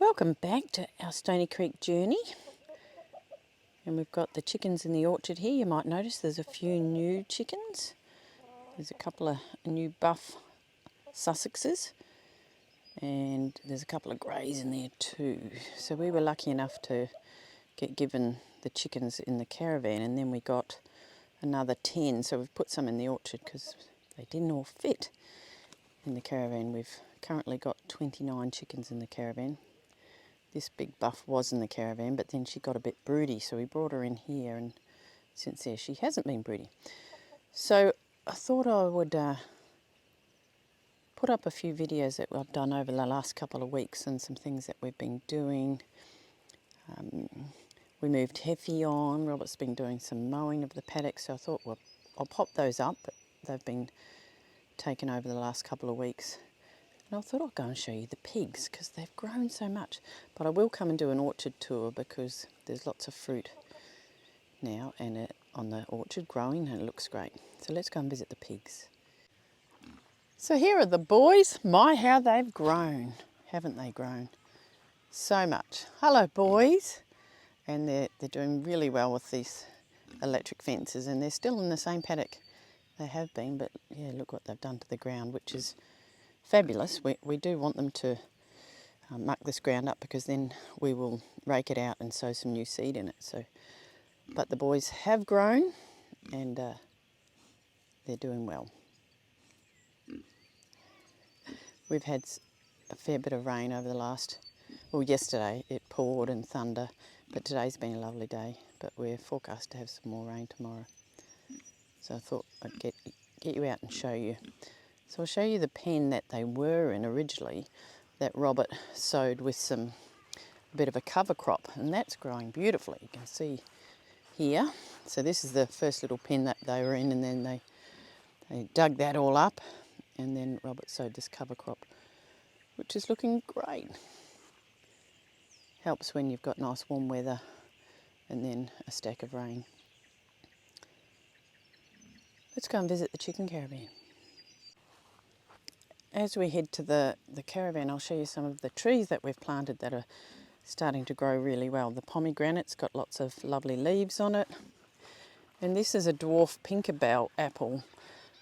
Welcome back to our Stony Creek journey. And we've got the chickens in the orchard here. You might notice there's a few new chickens. There's a couple of new buff Sussexes. And there's a couple of greys in there too. So we were lucky enough to get given the chickens in the caravan, and then we got another 10. So we've put some in the orchard because they didn't all fit in the caravan. We've currently got 29 chickens in the caravan. This big buff was in the caravan, but then she got a bit broody, so we brought her in here, and since there she hasn't been broody. So I thought I would put up a few videos that I've done over the last couple of weeks and some things that we've been doing. We moved Heffy on. Robert's been doing some mowing of the paddock, so I thought, well, I'll pop those up. They've been taken over the last couple of weeks. And I thought I'll go and show you the pigs because they've grown so much. But I will come and do an orchard tour because there's lots of fruit now and on the orchard growing, and it looks great. So let's go and visit the pigs. So here are the boys. My, how they've grown. Haven't they grown so much? Hello, boys. And they're doing really well with these electric fences, and they're still in the same paddock they have been, but yeah, look what they've done to the ground, which is fabulous. We do want them to muck this ground up because then we will rake it out and sow some new seed in it. So, but the boys have grown and they're doing well. We've had a fair bit of rain over the last, well, yesterday it poured and thunder, but today's been a lovely day, but we're forecast to have some more rain tomorrow. So I thought I'd get you out and show you. So I'll show you the pen that they were in originally that Robert sowed with a bit of a cover crop, and that's growing beautifully. You can see here. So this is the first little pen that they were in, and then they dug that all up, and then Robert sowed this cover crop, which is looking great. Helps when you've got nice warm weather and then a stack of rain. Let's go and visit the chicken caravan. As we head to the caravan, I'll show you some of the trees that we've planted that are starting to grow really well. The pomegranate's got lots of lovely leaves on it. And this is a dwarf Pinkerbell apple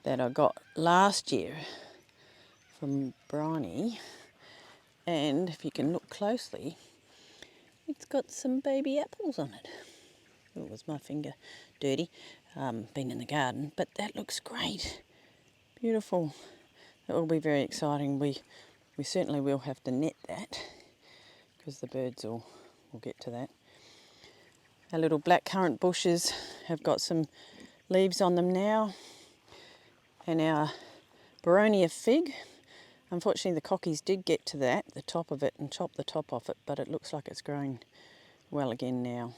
that I got last year from Bryony. And if you can look closely, it's got some baby apples on it. Oh, was my finger dirty? Been in the garden, but that looks great. Beautiful. It will be very exciting. We certainly will have to net that because the birds will get to that. Our little blackcurrant bushes have got some leaves on them now. And our Boronia fig, unfortunately the cockies did get to that, the top of it, and chop the top off it, but it looks like it's growing well again now.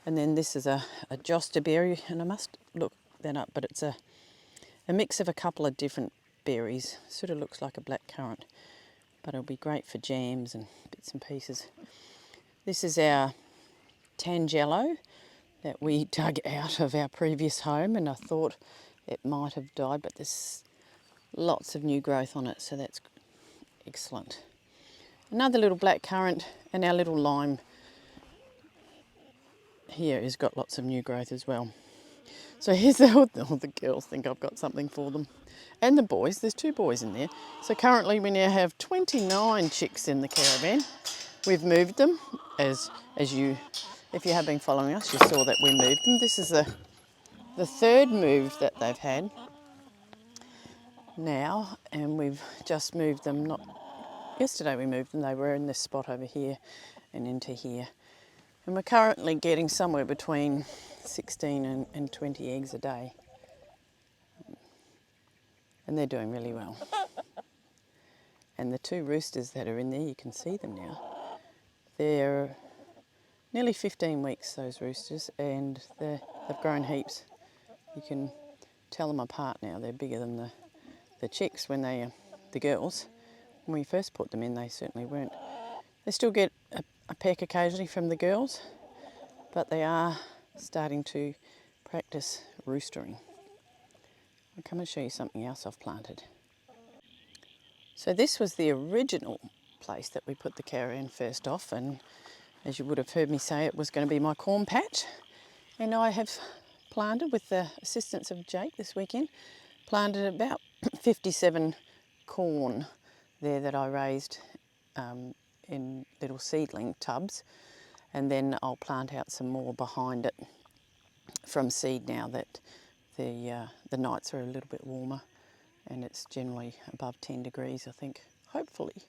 And then this is a jostaberry, and I must look that up, but it's a mix of a couple of different berries. Sort of looks like a blackcurrant, but it'll be great for jams and bits and pieces. This is our Tangelo that we dug out of our previous home, and I thought it might have died, but there's lots of new growth on it, so that's excellent. Another little blackcurrant, and our little lime here has got lots of new growth as well. So here's all the girls think I've got something for them. And the boys, there's 2 boys in there. So currently we now have 29 chicks in the caravan. We've moved them, as you, if you have been following us, you saw that we moved them. This is the third move that they've had now, and we've just moved them, yesterday we moved them, they were in this spot over here and into here. And we're currently getting somewhere between 16 and 20 eggs a day. And they're doing really well. And the 2 roosters that are in there, you can see them now. They're nearly 15 weeks, those roosters, and they've grown heaps. You can tell them apart now. They're bigger than the chicks when the girls. When we first put them in, they certainly weren't. They still get a peck occasionally from the girls, but they are starting to practice roostering. I'll come and show you something else I've planted. So this was the original place that we put the caravan first off, and as you would have heard me say, it was going to be my corn patch. And I have planted, with the assistance of Jake this weekend, planted about 57 corn there that I raised in little seedling tubs, and then I'll plant out some more behind it from seed now that the nights are a little bit warmer, and it's generally above 10 degrees, I think. Hopefully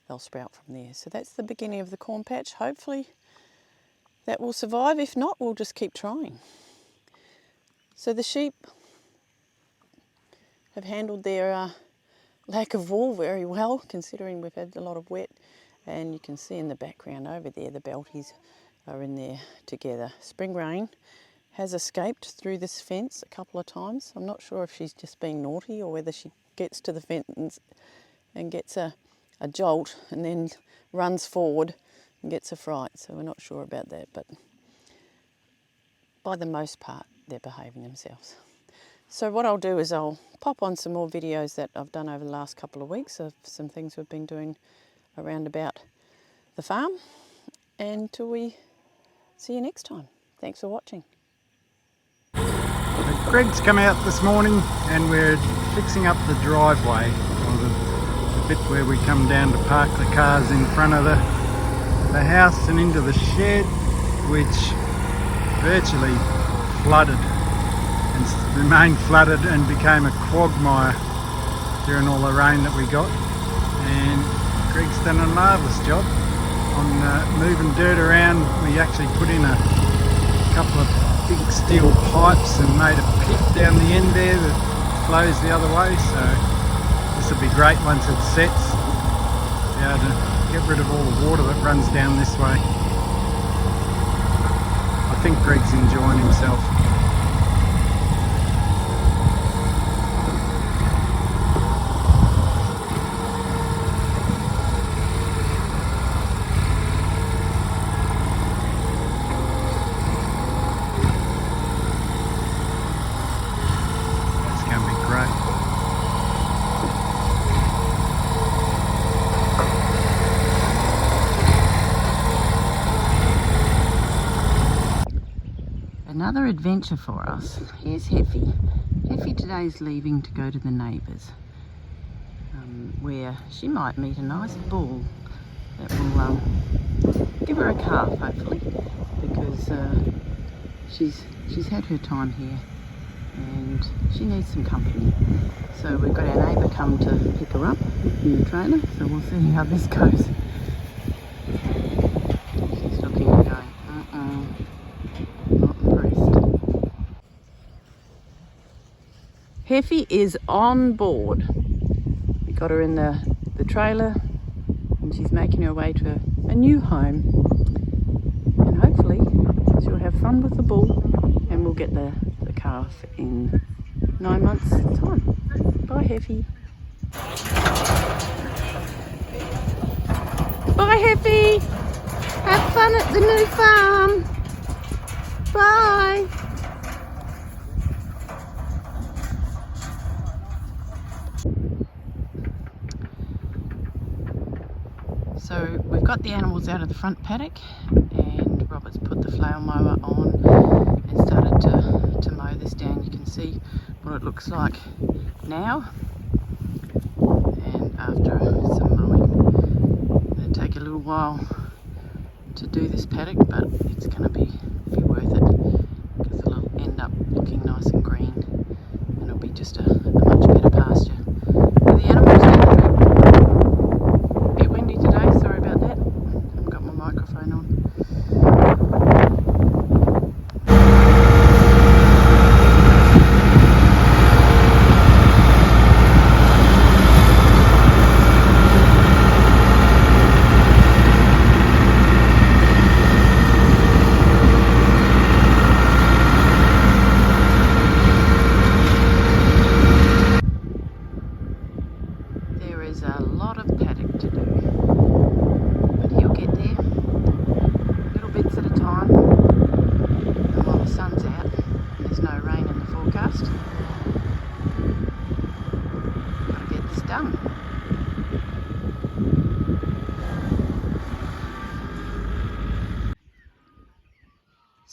they'll sprout from there. So that's the beginning of the corn patch. Hopefully that will survive. If not, we'll just keep trying. So the sheep have handled their lack of wool very well, considering we've had a lot of wet. And you can see in the background over there, the Belties are in there together. Spring Rain has escaped through this fence a couple of times. I'm not sure if she's just being naughty or whether she gets to the fence and gets a jolt and then runs forward and gets a fright. So we're not sure about that, but by the most part, they're behaving themselves. So what I'll do is I'll pop on some more videos that I've done over the last couple of weeks of some things we've been doing around about the farm, until we see you next time. Thanks for watching. Greg's come out this morning and we're fixing up the driveway, or the bit where we come down to park the cars in front of the house and into the shed, which virtually flooded and remained flooded and became a quagmire during all the rain that we got. And Greg's done a marvellous job on moving dirt around. We actually put in a couple of big steel pipes and made a pit down the end there that flows the other way, so this will be great once it sets, be able to get rid of all the water that runs down this way. I think Greg's enjoying himself. Another adventure for us. Here's Heffy. Heffy today is leaving to go to the neighbours, where she might meet a nice bull that will give her a calf, hopefully, because she's had her time here and she needs some company. So we've got our neighbour come to pick her up in the trailer, so we'll see how this goes. She's looking and going, not impressed. Heffy is on board. We got her in the trailer and she's making her way to a new home, and hopefully she'll have fun with the bull and we'll get the calf in 9 months time. Bye Heffy. Bye Heffy. Have fun at the new farm. Bye. So we've got the animals out of the front paddock and Robert's put the flail mower on and started to mow this down. You can see what it looks like now, and after some mowing. It'll take a little while to do this paddock, but it's going to be worth it because it'll end up looking nice and green and it'll be just a much better pasture. The animals are a bit windy today, sorry about that. I haven't got my microphone on.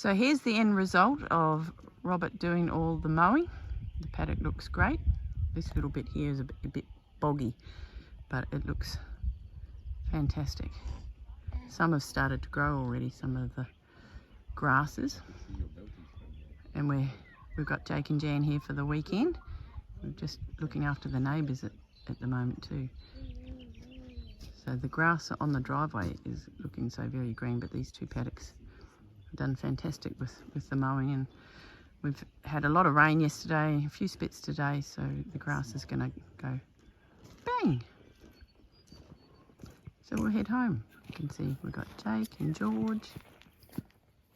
So here's the end result of Robert doing all the mowing. The paddock looks great. This little bit here is a bit boggy, but it looks fantastic. Some have started to grow already, some of the grasses. And we've got Jake and Jan here for the weekend. We're just looking after the neighbours at the moment too. So the grass on the driveway is looking so very green, but these two paddocks have done fantastic with the mowing, and we've had a lot of rain yesterday, a few spits today, so the grass is going to go bang. So we'll head home. You can see we've got Jake and George,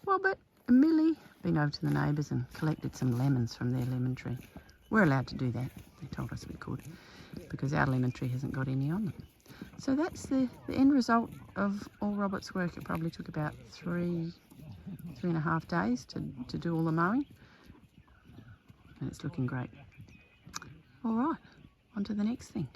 Robert and Millie. Been over to the neighbours and collected some lemons from their lemon tree. We're allowed to do that. They told us we could, because our lemon tree hasn't got any on them. So that's the end result of all Robert's work. It probably took about 3.5 days to do all the mowing. And it's looking great. All right, on to the next thing.